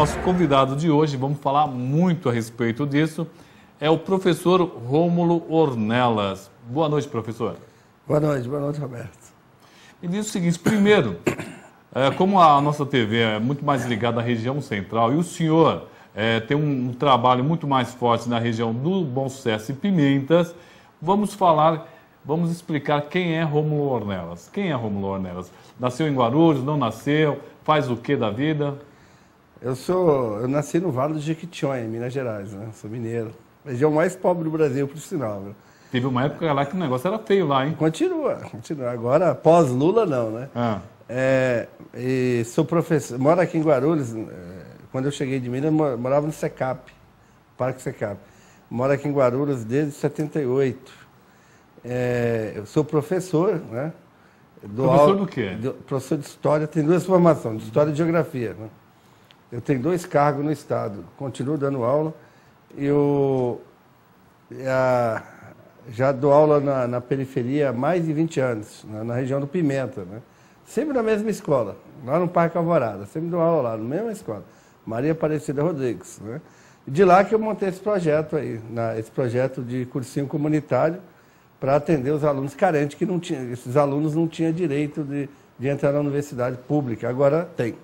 nosso convidado de hoje, vamos falar muito a respeito disso, é o professor Rômulo Ornelas. Boa noite, professor. Boa noite, Roberto. Me diz o seguinte, primeiro, como a nossa TV é muito mais ligada à região central e o senhor tem um trabalho muito mais forte na região do Bom Sucesso e Pimentas, vamos explicar quem é Rômulo Ornelas. Quem é Rômulo Ornelas? Nasceu em Guarulhos, não nasceu? Faz o que da vida? Eu nasci no Vale do Jequitinhonha, em Minas Gerais, né? Sou mineiro. Região mais pobre do Brasil, por sinal. Viu? Teve uma época lá que o negócio era feio lá, hein? Continua. Agora, pós-Lula, não, né? E sou professor, moro aqui em Guarulhos. Quando eu cheguei de Minas, eu morava no SECAP, Parque SECAP. Moro aqui em Guarulhos desde 78. Eu sou professor, né? Professor do quê? Professor de História, tem duas formações, de História e Geografia. Né? Eu tenho 2 cargos no Estado, continuo dando aula. Já dou aula na periferia há mais de 20 anos, na região do Pimenta. Né? Sempre na mesma escola, lá no Parque Alvorada. Sempre dou aula lá, na mesma escola. Maria Aparecida Rodrigues. Né? De lá que eu montei esse projeto aí, esse projeto de cursinho comunitário, para atender os alunos carentes, que não tinham, esses alunos não tinham direito de entrar na universidade pública, agora tem.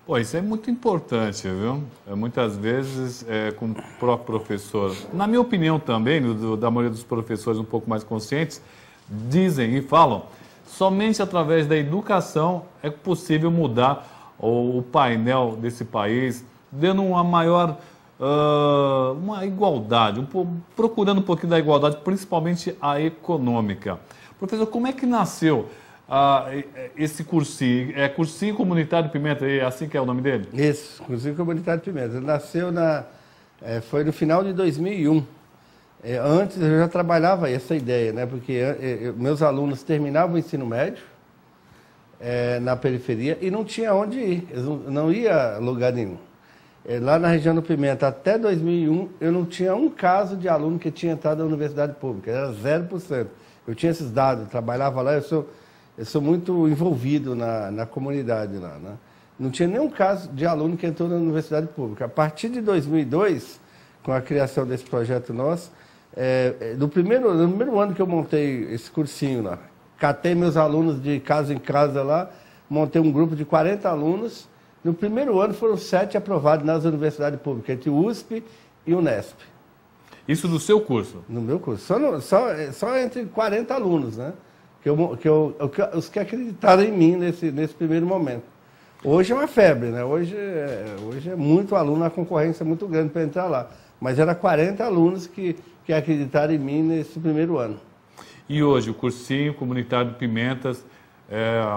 Pô, isso é muito importante, viu? Muitas vezes, com o próprio professor, na minha opinião também, da maioria dos professores um pouco mais conscientes, dizem e falam, somente através da educação é possível mudar o painel desse país, dando uma maior... uma igualdade, procurando um pouquinho da igualdade, principalmente a econômica. Professor, como é que nasceu esse cursinho? É Cursinho Comunitário Pimenta, é assim que é o nome dele? Isso, Cursinho Comunitário Pimenta. Ele nasceu foi no final de 2001. Antes eu já trabalhava essa ideia, né? Porque meus alunos terminavam o ensino médio na periferia e não tinha onde ir, eles não iam a lugar nenhum. Lá na região do Pimenta, até 2001, eu não tinha um caso de aluno que tinha entrado na universidade pública, era 0%. Eu tinha esses dados, trabalhava lá, eu sou muito envolvido na comunidade lá. Né? Não tinha nenhum caso de aluno que entrou na universidade pública. A partir de 2002, com a criação desse projeto nosso, no primeiro ano que eu montei esse cursinho lá, catei meus alunos de casa em casa lá, montei um grupo de 40 alunos. No primeiro ano foram 7 aprovados nas universidades públicas, entre USP e Unesp. Isso do seu curso? No meu curso. Só entre 40 alunos, né? Os que acreditaram em mim nesse primeiro momento. Hoje é uma febre, né? Hoje é muito aluno, a concorrência é muito grande para entrar lá. Mas era 40 alunos que acreditaram em mim nesse primeiro ano. E hoje o Cursinho Comunitário de Pimentas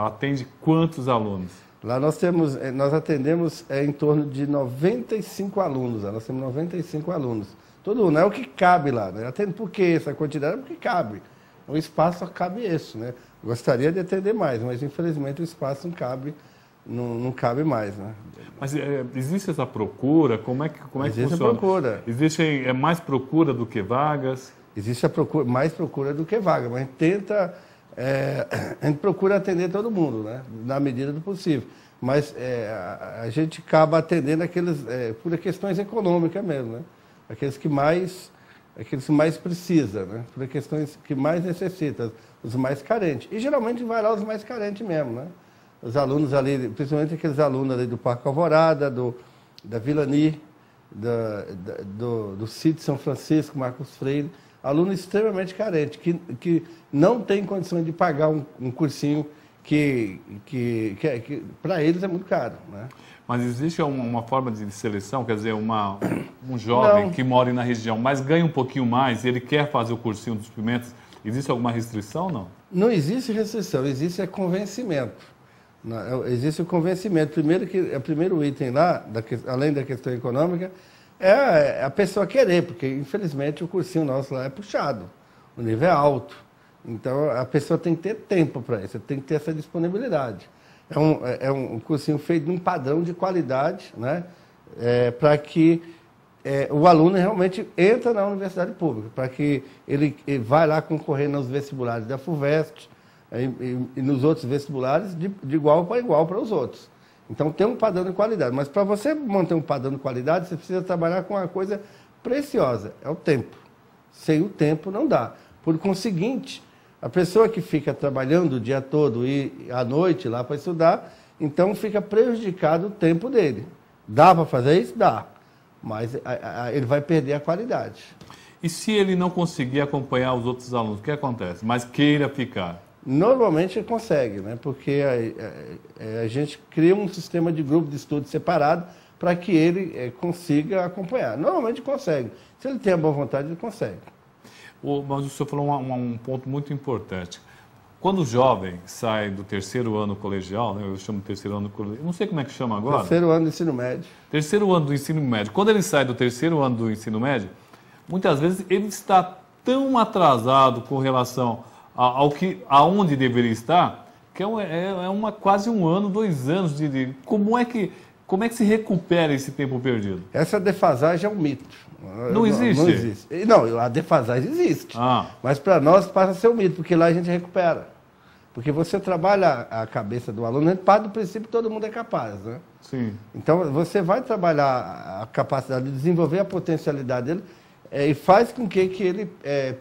atende quantos alunos? Lá nós atendemos em torno de 95 alunos, nós temos 95 alunos. Todo mundo, é o que cabe lá, né? Atende por quê? Essa quantidade é porque cabe. O espaço só cabe isso, né? Gostaria de atender mais, mas infelizmente o espaço não cabe mais, né? Mas existe essa procura? Como é que funciona? Existe a procura. Existe mais procura do que vagas? Existe mais procura do que vaga, mas a gente procura atender todo mundo, né? Na medida do possível. Mas a gente acaba atendendo por questões econômicas mesmo, né? Aqueles que mais precisam, né? Por questões que mais necessitam, os mais carentes. E geralmente vai lá os mais carentes mesmo, né? Os alunos ali, principalmente aqueles alunos ali do Parque Alvorada, da Vilani, do Sítio São Francisco, Marcos Freire, aluno extremamente carente, que não tem condições de pagar um cursinho que para eles é muito caro. Né? Mas existe uma forma de seleção, quer dizer, um jovem que mora na região, mas ganha um pouquinho mais, ele quer fazer o cursinho dos Pimentas, existe alguma restrição ou não? Não existe restrição, existe convencimento. Existe o convencimento. O primeiro item lá, além da questão econômica, é a pessoa querer, porque infelizmente o cursinho nosso lá é puxado, o nível é alto. Então a pessoa tem que ter tempo para isso, tem que ter essa disponibilidade. É um cursinho feito num padrão de qualidade, né? Para que o aluno realmente entre na universidade pública, para que ele vá lá concorrer nos vestibulares da FUVEST e nos outros vestibulares de igual para os outros. Então tem um padrão de qualidade. Mas para você manter um padrão de qualidade, você precisa trabalhar com uma coisa preciosa, é o tempo. Sem o tempo não dá. Por conseguinte, a pessoa que fica trabalhando o dia todo e à noite lá para estudar, então fica prejudicado o tempo dele. Dá para fazer isso? Dá. Mas ele vai perder a qualidade. E se ele não conseguir acompanhar os outros alunos, o que acontece? Mas queira ficar? Normalmente ele consegue, né? Porque a gente cria um sistema de grupo de estudo separado para que ele consiga acompanhar. Normalmente consegue. Se ele tem a boa vontade, ele consegue. Mas o senhor falou um ponto muito importante. Quando o jovem sai do terceiro ano colegial, né, eu chamo de terceiro ano colegial, não sei como é que chama agora. Terceiro ano do ensino médio. Terceiro ano do ensino médio. Quando ele sai do terceiro ano do ensino médio, muitas vezes ele está tão atrasado com relação aonde deveria estar, que quase um ano, 2 anos como é que se recupera esse tempo perdido? Essa defasagem é um mito. Não existe? Não existe. Não, a defasagem existe. Mas para nós passa a ser um mito, porque lá a gente recupera. Porque você trabalha a cabeça do aluno, a gente parte do princípio que todo mundo é capaz, né? Sim. Então você vai trabalhar a capacidade de desenvolver a potencialidade dele e faz com que ele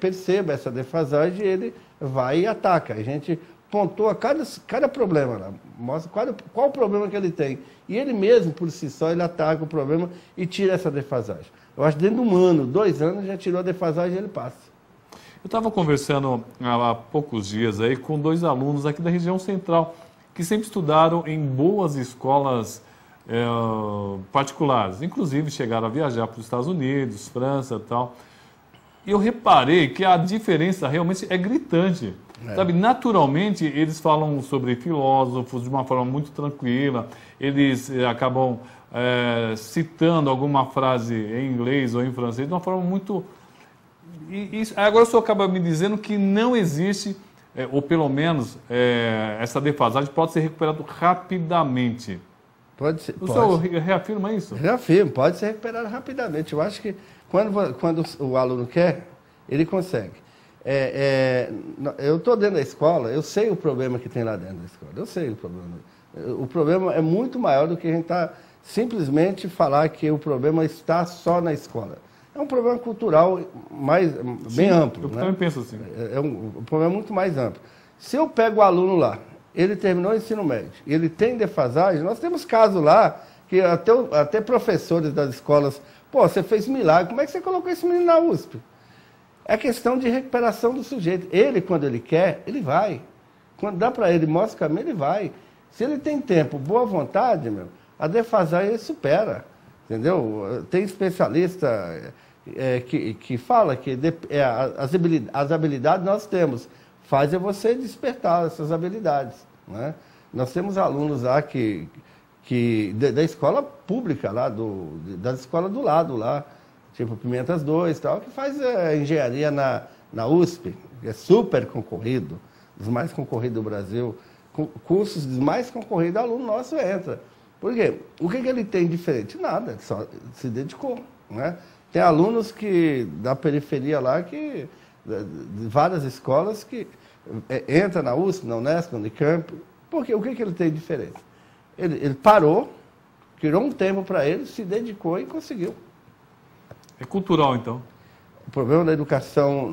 perceba essa defasagem e ele vai e ataca. A gente pontua cada problema lá, mostra qual o problema que ele tem. E ele mesmo, por si só, ele ataca o problema e tira essa defasagem. Eu acho que dentro de 1 ano, 2 anos, já tirou a defasagem e ele passa. Eu estava conversando há poucos dias aí com 2 alunos aqui da região central, que sempre estudaram em boas escolas particulares. Inclusive chegaram a viajar para os Estados Unidos, França e tal. E eu reparei que a diferença realmente é gritante. Sabe, naturalmente, eles falam sobre filósofos de uma forma muito tranquila, eles acabam citando alguma frase em inglês ou em francês de uma forma muito... agora o senhor acaba me dizendo que não existe, ou pelo menos essa defasagem pode ser recuperada rapidamente. Pode ser. O senhor reafirma isso? Reafirmo, pode ser recuperado rapidamente. Eu acho que quando o aluno quer, ele consegue. Eu estou dentro da escola, eu sei o problema que tem lá dentro da escola, eu sei o problema. O problema é muito maior do que a gente está simplesmente falar que o problema está só na escola. É um problema cultural bem amplo. Eu também penso assim. Um problema muito mais amplo. Se eu pego o aluno lá, ele terminou o ensino médio, e ele tem defasagem, nós temos casos lá que até professores das escolas, você fez milagre, como é que você colocou esse menino na USP? É questão de recuperação do sujeito. Ele, quando ele quer, ele vai. Quando dá para ele, mostra o caminho, ele vai. Se ele tem tempo, boa vontade, a defasagem ele supera. Entendeu? Tem especialista que fala que as habilidades nós temos. Faz você despertar essas habilidades. Né? Nós temos alunos lá da escola pública, lá da escola do lado, lá, tipo Pimentas 2 tal, que faz engenharia na USP, que é super concorrido, dos mais concorridos do Brasil. Cursos dos mais concorridos, aluno nosso entra. Por quê? O que ele tem diferente? Nada, só se dedicou. Né? Tem alunos da periferia lá, de várias escolas, que entra na USP, na Unesp, na Unicamp. Porque o que ele tem diferente? Ele parou, criou um tempo para ele, se dedicou e conseguiu. É cultural, então? O problema da educação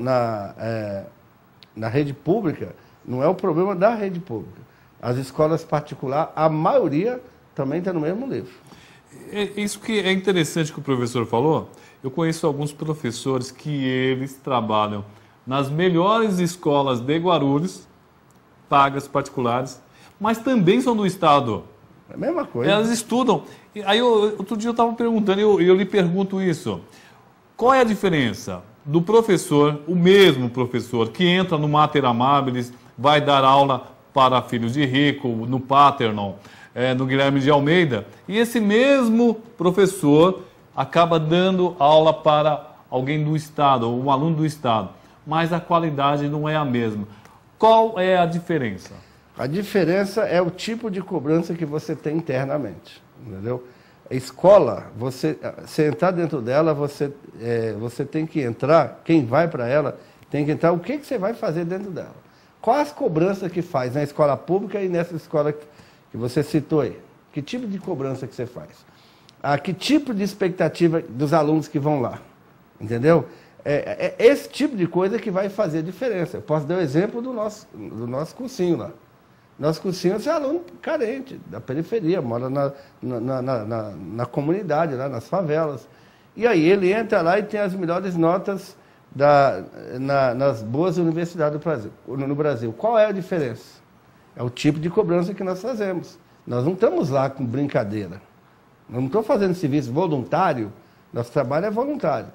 na rede pública não é o problema da rede pública. As escolas particulares, a maioria também está no mesmo nível. Isso que é interessante que o professor falou. Eu conheço alguns professores que eles trabalham nas melhores escolas de Guarulhos, pagas particulares, mas também são do Estado. É a mesma coisa. Elas estudam. Aí outro dia eu estava perguntando, eu lhe pergunto isso. Qual é a diferença do professor, o mesmo professor, que entra no Mater Amabilis, vai dar aula para filhos de rico, no Paternon, no Guilherme de Almeida, e esse mesmo professor acaba dando aula para alguém do Estado, ou um aluno do Estado, mas a qualidade não é a mesma. Qual é a diferença? A diferença é o tipo de cobrança que você tem internamente, entendeu? A escola, você entrar dentro dela, você tem que entrar, quem vai para ela, tem que entrar, o que você vai fazer dentro dela? Quais as cobranças que faz na escola pública e nessa escola que você citou aí? Que tipo de cobrança que você faz? Que tipo de expectativa dos alunos que vão lá? Entendeu? É esse tipo de coisa que vai fazer diferença. Eu posso dar o exemplo do nosso cursinho lá. Nosso cursinho é aluno carente, da periferia, mora na comunidade, lá nas favelas. E aí ele entra lá e tem as melhores notas nas boas universidades no Brasil. Qual é a diferença? É o tipo de cobrança que nós fazemos. Nós não estamos lá com brincadeira. Nós não estamos fazendo serviço voluntário, nosso trabalho é voluntário.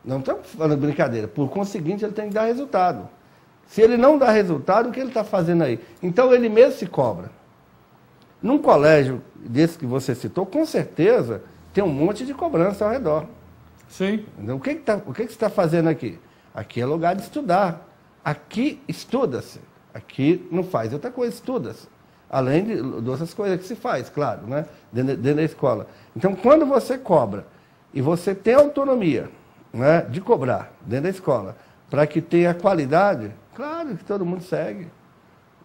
Não estamos fazendo brincadeira. Por conseguinte, ele tem que dar resultado. Se ele não dá resultado, o que ele está fazendo aí? Então, ele mesmo se cobra. Num colégio desse que você citou, com certeza, tem um monte de cobrança ao redor. Sim. Então, o que você está fazendo aqui? Aqui é lugar de estudar. Aqui estuda-se. Aqui não faz outra coisa, estuda-se. Além de outras coisas que se faz, claro, né? dentro da escola. Então, quando você cobra e você tem autonomia, né, de cobrar dentro da escola, para que tenha qualidade, claro que todo mundo segue.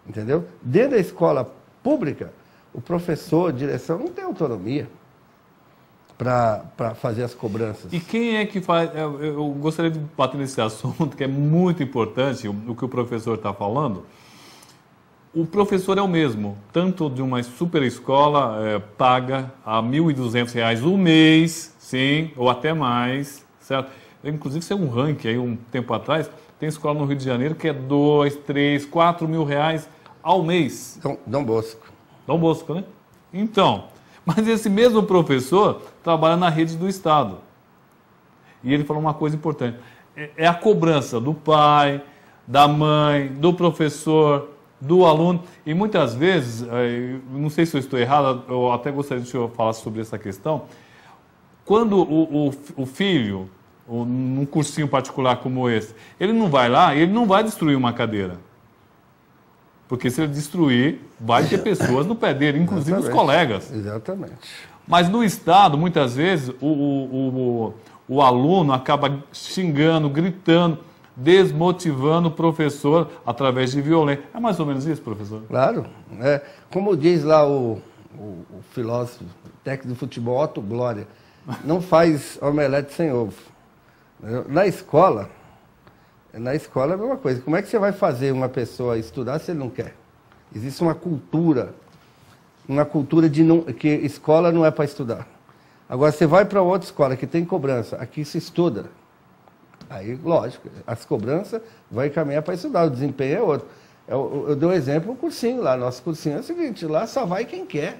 Entendeu? Dentro da escola pública, o professor, a direção, não tem autonomia para fazer as cobranças. E quem é que faz... Eu gostaria de bater nesse assunto, que é muito importante, o que o professor está falando. O professor é o mesmo, tanto de uma super escola, paga a R$ 1.200 o mês, sim, ou até mais, certo? Inclusive, isso é um ranking aí, um tempo atrás, tem escola no Rio de Janeiro que é 2, 3, 4 mil reais ao mês. Dom Bosco. Dom Bosco, né? Então, mas esse mesmo professor trabalha na rede do Estado. E ele falou uma coisa importante. É a cobrança do pai, da mãe, do professor, do aluno. E muitas vezes, não sei se eu estou errado, eu até gostaria de falar sobre essa questão. Quando o filho, num cursinho particular como esse, ele não vai lá, ele não vai destruir uma cadeira. Porque se ele destruir, vai ter pessoas no pé dele, inclusive os colegas. Exatamente. Mas no Estado, muitas vezes, o aluno acaba xingando, gritando, desmotivando o professor através de violência. É mais ou menos isso, professor? Claro. Como diz lá o filósofo, técnico de futebol, Otto Glória, não faz omelete sem ovo. Na escola é a mesma coisa. Como é que você vai fazer uma pessoa estudar se ele não quer? Existe uma cultura de que escola não é para estudar. Agora, você vai para outra escola que tem cobrança, aqui se estuda. Aí, lógico, as cobranças vão encaminhar para estudar, o desempenho é outro. Eu dei um exemplo, o cursinho lá. Nosso cursinho é o seguinte, lá só vai quem quer.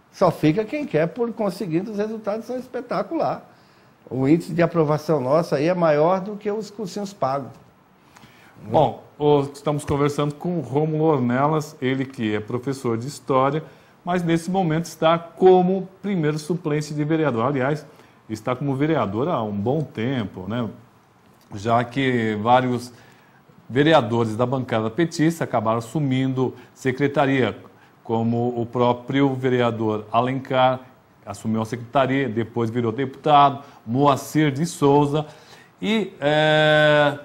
Só fica quem quer, por conseguinte, os resultados são espetaculares. O índice de aprovação nosso aí é maior do que os cursinhos pagos. Bom, estamos conversando com o Rômulo Ornelas, ele que é professor de História, mas nesse momento está como primeiro suplente de vereador. Aliás, está como vereador há um bom tempo, né? Já que vários vereadores da bancada petista acabaram assumindo secretaria, como o próprio vereador Alencar assumiu a secretaria, depois virou deputado, Moacir de Souza, e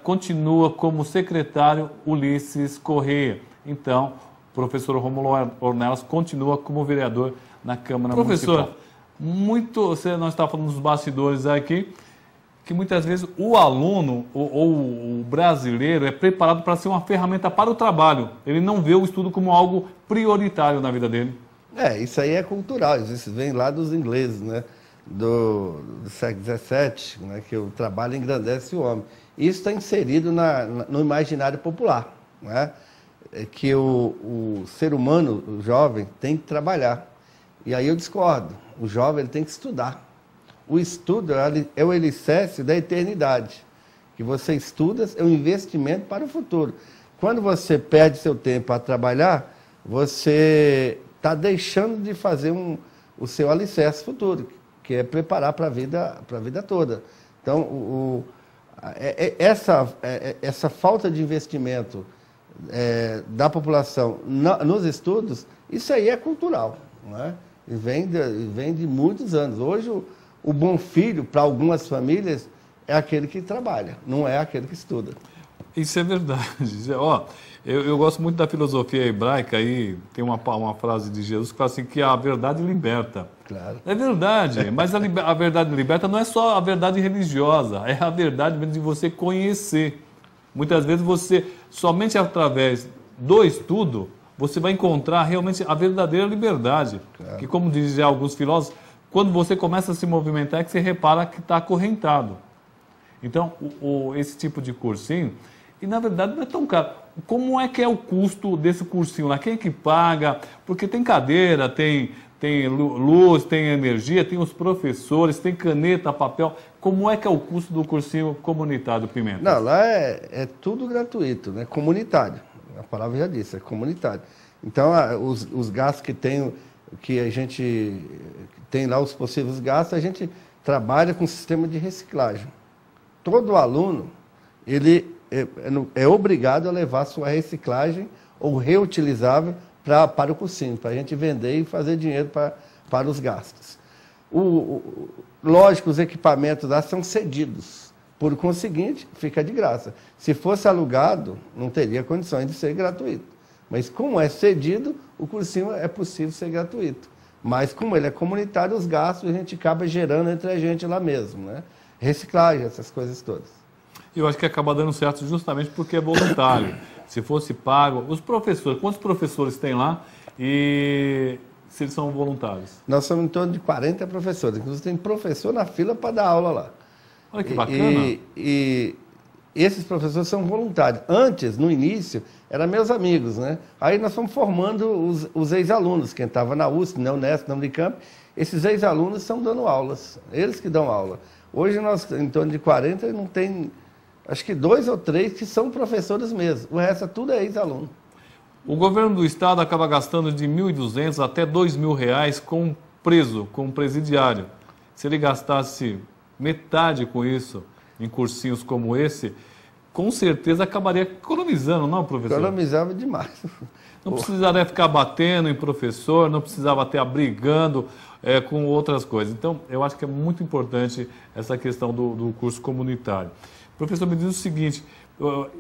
continua como secretário Ulisses Correia. Então, o professor Rômulo Ornelas continua como vereador na Câmara Municipal. Professor, nós estávamos falando dos bastidores aqui, que muitas vezes o aluno ou o brasileiro é preparado para ser uma ferramenta para o trabalho. Ele não vê o estudo como algo prioritário na vida dele. Isso aí é cultural, isso vem lá dos ingleses, né? Do século XVII, né? Que o trabalho engrandece o homem. Isso está inserido no imaginário popular, né? Que o ser humano, o jovem, tem que trabalhar. E aí eu discordo. O jovem ele tem que estudar. O estudo é o alicerce da eternidade. Que você estuda é um investimento para o futuro. Quando você perde seu tempo a trabalhar, você está deixando de fazer o seu alicerce futuro, que é preparar para a vida toda. Então, essa falta de investimento da população nos estudos, isso aí é cultural, não é? E vem de muitos anos. Hoje, o bom filho, para algumas famílias, é aquele que trabalha, não é aquele que estuda. Isso é verdade. Ó, eu gosto muito da filosofia hebraica, aí tem uma frase de Jesus que fala assim, que a verdade liberta. Claro. É verdade, mas a verdade liberta não é só a verdade religiosa, é a verdade mesmo de você conhecer. Muitas vezes você, somente através do estudo, você vai encontrar realmente a verdadeira liberdade. Claro. Que, como dizem alguns filósofos, quando você começa a se movimentar é que você repara que está acorrentado. Então, esse tipo de cursinho, e na verdade não é tão caro. Como é que é o custo desse cursinho lá? Quem é que paga? Porque tem cadeira, tem luz, tem energia, tem os professores, tem caneta, papel. Como é que é o custo do cursinho comunitário, Pimenta? Não, lá é tudo gratuito, né? Comunitário. A palavra já disse, é comunitário. Então, os gastos que a gente tem lá, os possíveis gastos, a gente trabalha com sistema de reciclagem. Todo aluno, ele é obrigado a levar sua reciclagem ou reutilizável para o cursinho, para a gente vender e fazer dinheiro para os gastos. Lógico, os equipamentos lá são cedidos. Por conseguinte, fica de graça. Se fosse alugado, não teria condições de ser gratuito. Mas como é cedido, o cursinho é possível ser gratuito. Mas como ele é comunitário, os gastos a gente acaba gerando entre a gente lá mesmo, né? Reciclagem, essas coisas todas. Eu acho que acaba dando certo justamente porque é voluntário. Se fosse pago, os professores, quantos professores tem lá e se eles são voluntários? Nós somos em torno de 40 professores. Inclusive tem professor na fila para dar aula lá. Olha que bacana. E esses professores são voluntários. Antes, no início, eram meus amigos, né? Aí nós fomos formando os ex-alunos, quem estava na USP, na Unesp, na Unicamp. Esses ex-alunos estão dando aulas, eles que dão aula. Hoje nós, em torno de 40, não tem, acho que 2 ou 3 que são professores mesmo. O resto tudo é ex-aluno. O governo do estado acaba gastando de R$ 1.200 até R$ 2.000 com preso, com presidiário. Se ele gastasse metade com isso, em cursinhos como esse, com certeza acabaria economizando, não, professor? Economizava demais. Não precisaria ficar batendo em professor, não precisava ter brigando com outras coisas. Então, eu acho que é muito importante essa questão do curso comunitário. Professor, me diz o seguinte,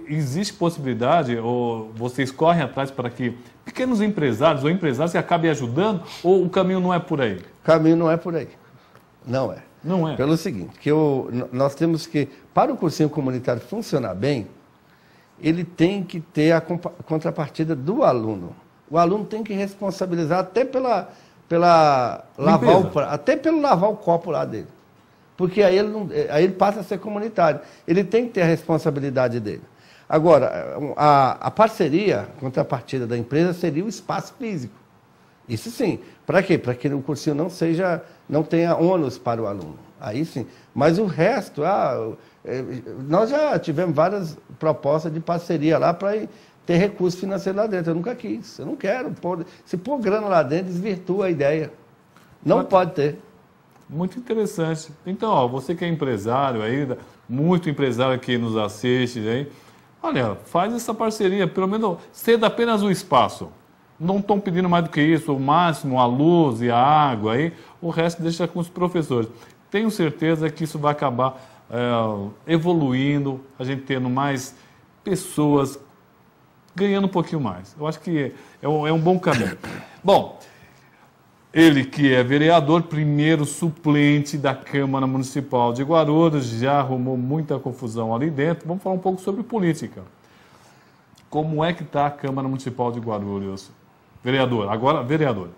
existe possibilidade, ou vocês correm atrás para que pequenos empresários ou empresários que acabem ajudando, ou o caminho não é por aí? O caminho não é por aí. Não é. Não é? Pelo seguinte, que nós temos que, para o cursinho comunitário funcionar bem, ele tem que ter a contrapartida do aluno. O aluno tem que responsabilizar até até pelo lavar o copo lá dele. Porque aí ele passa a ser comunitário. Ele tem que ter a responsabilidade dele. Agora, a parceria, a contrapartida da empresa seria o espaço físico. Isso sim. Para quê? Para que o cursinho não tenha ônus para o aluno. Aí sim. Mas o resto, nós já tivemos várias propostas de parceria lá para ter recurso financeiro lá dentro. Eu nunca quis. Eu não quero. Se pôr grana lá dentro, desvirtua a ideia. Não pode ter. Muito interessante. Então, ó, você que é empresário aí, muito empresário que nos assiste aí, olha, faz essa parceria, pelo menos ceda apenas o espaço. Não estão pedindo mais do que isso, o máximo, a luz e a água aí, o resto deixa com os professores. Tenho certeza que isso vai acabar evoluindo, a gente tendo mais pessoas ganhando um pouquinho mais. Eu acho que é um bom caminho. Bom, ele que é vereador, primeiro suplente da Câmara Municipal de Guarulhos, já arrumou muita confusão ali dentro. Vamos falar um pouco sobre política. Como é que está a Câmara Municipal de Guarulhos? Vereador, agora vereador.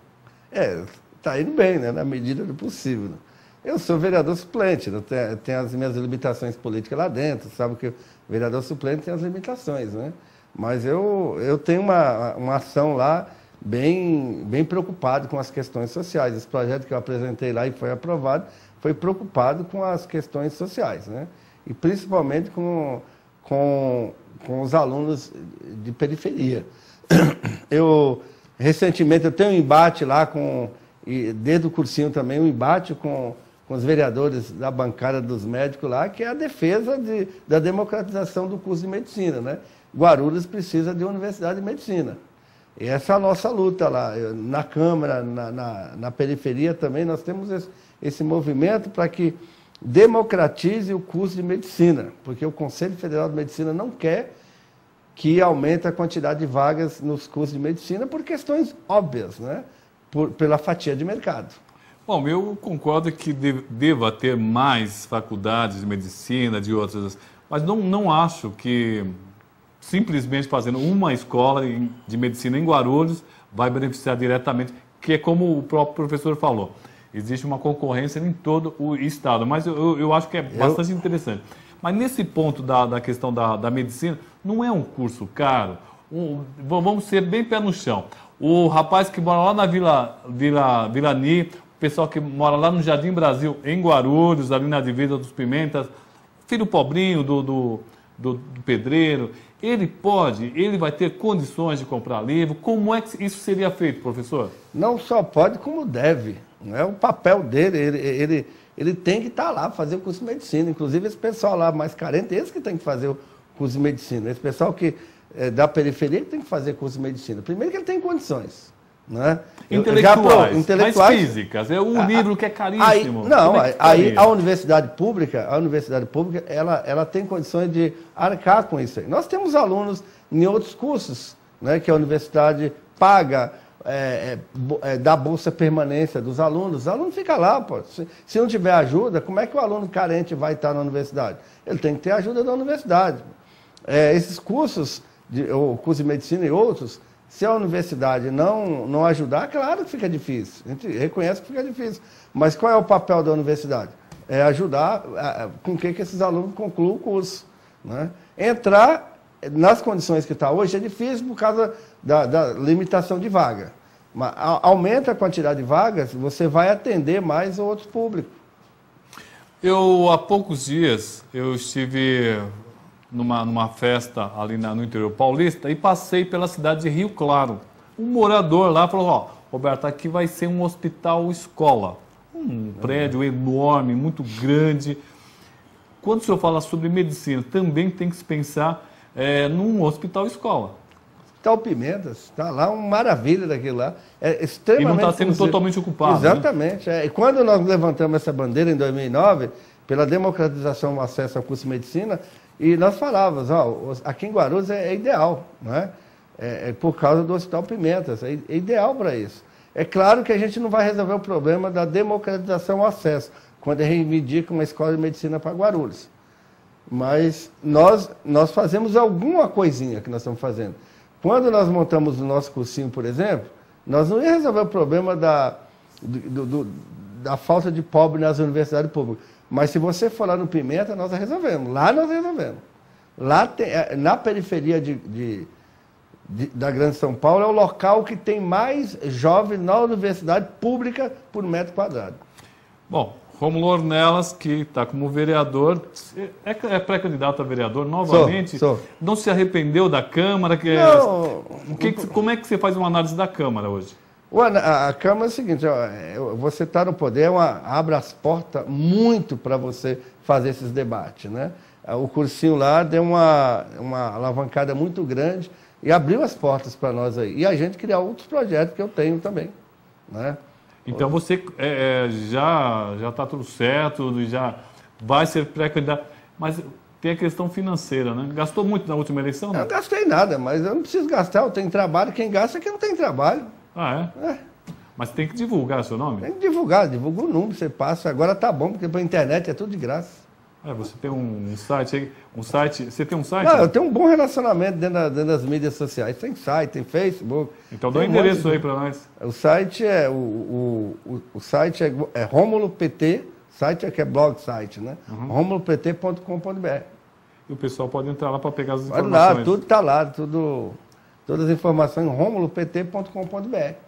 Está indo bem, né, na medida do possível. Eu sou vereador suplente, tenho as minhas limitações políticas lá dentro, sabe que o vereador suplente tem as limitações, né? Mas eu tenho uma ação lá bem preocupado com as questões sociais. Esse projeto que eu apresentei lá e foi aprovado foi preocupado com as questões sociais, né? E principalmente com os alunos de periferia. Recentemente, eu tenho um embate lá e desde o cursinho também, um embate com os vereadores da bancada dos médicos lá, que é a defesa da democratização do curso de medicina, né? Guarulhos precisa de universidade de medicina. E essa é a nossa luta lá. Na Câmara, na periferia também, nós temos esse movimento para que democratize o curso de medicina, porque o Conselho Federal de Medicina não quer que aumenta a quantidade de vagas nos cursos de medicina por questões óbvias, né? Pela fatia de mercado. Bom, eu concordo que deva ter mais faculdades de medicina, de outras, mas não acho que simplesmente fazendo uma escola de medicina em Guarulhos vai beneficiar diretamente, que é como o próprio professor falou, existe uma concorrência em todo o estado, mas eu acho que é bastante interessante. Mas nesse ponto da questão da medicina, não é um curso caro, vamos ser bem pé no chão. O rapaz que mora lá na Vila Ni, o pessoal que mora lá no Jardim Brasil, em Guarulhos, ali na divisa dos Pimentas, filho pobrinho do pedreiro, ele vai ter condições de comprar livro. Como é que isso seria feito, professor? Não só pode, como deve. Não é o papel dele, ele tem que estar lá, fazer o curso de medicina. Inclusive, esse pessoal lá mais carente, esse que tem que fazer o curso de medicina. Esse pessoal que da periferia que tem que fazer curso de medicina. Primeiro que ele tem condições. Né? Intelectuais, mas físicas. É um livro que é caríssimo. Aí a universidade pública, ela tem condições de arcar com isso aí. Nós temos alunos em outros cursos, né, que a universidade paga, dá bolsa permanência dos alunos. O aluno fica lá, pô. Se não tiver ajuda, como é que o aluno carente vai estar na universidade? Ele tem que ter ajuda da universidade. Esses cursos, o curso de medicina e outros, se a universidade não ajudar, claro que fica difícil. A gente reconhece que fica difícil. Mas qual é o papel da universidade? É ajudar com que esses alunos concluam o curso. Né? Entrar nas condições que está hoje é difícil por causa da limitação de vaga. Mas aumenta a quantidade de vagas, você vai atender mais outros públicos. Há poucos dias, eu estive numa festa ali no interior paulista e passei pela cidade de Rio Claro. Um morador lá falou, Roberto, aqui vai ser um hospital-escola. Um prédio enorme, muito grande. Quando o senhor fala sobre medicina, também tem que se pensar num hospital-escola. Hospital Pimentas, está lá uma maravilha daquilo lá. É extremamente... E não está sendo totalmente ocupado. Exatamente. Né? E quando nós levantamos essa bandeira em 2009, pela democratização do acesso ao curso de medicina, e nós falávamos, aqui em Guarulhos é ideal, né? Por causa do Hospital Pimentas, é ideal para isso. É claro que a gente não vai resolver o problema da democratização ao acesso, quando a gente reivindica uma escola de medicina para Guarulhos. Mas nós fazemos alguma coisinha que nós estamos fazendo. Quando nós montamos o nosso cursinho, por exemplo, nós não ia resolver o problema da falta de pobre nas universidades públicas. Mas se você for lá no Pimenta, nós resolvemos. Lá nós resolvemos. Lá na periferia da Grande São Paulo é o local que tem mais jovens na universidade pública por metro quadrado. Bom, Rômulo Ornelas, que está como vereador, é pré-candidato a vereador novamente. Sou. Não se arrependeu da Câmara? Não. Como é que você faz uma análise da Câmara hoje? A Câmara é o seguinte, você está no poder, abre as portas muito para você fazer esses debates. Né? O cursinho lá deu uma alavancada muito grande e abriu as portas para nós aí. E a gente criar outros projetos que eu tenho também. Né? Então você já está tudo certo, já vai ser pré-candidato, mas tem a questão financeira, né? Gastou muito na última eleição? Não gastei nada, mas eu não preciso gastar, eu tenho trabalho, quem gasta é quem não tem trabalho. Ah, é? Mas tem que divulgar seu nome? Tem que divulgar, divulga o número, você passa. Agora tá bom, porque pela internet é tudo de graça. Você tem um site aí? Você tem um site? Não, eu tenho um bom relacionamento dentro das mídias sociais. Tem site, tem Facebook. Então dá o endereço aí para nós. O site o site é Rômulo PT, site que é blog site, né? RômuloPT.com.br. E o pessoal pode entrar lá para pegar as informações. Pode lá, tudo está lá, todas as informações em RômuloPT.com.br.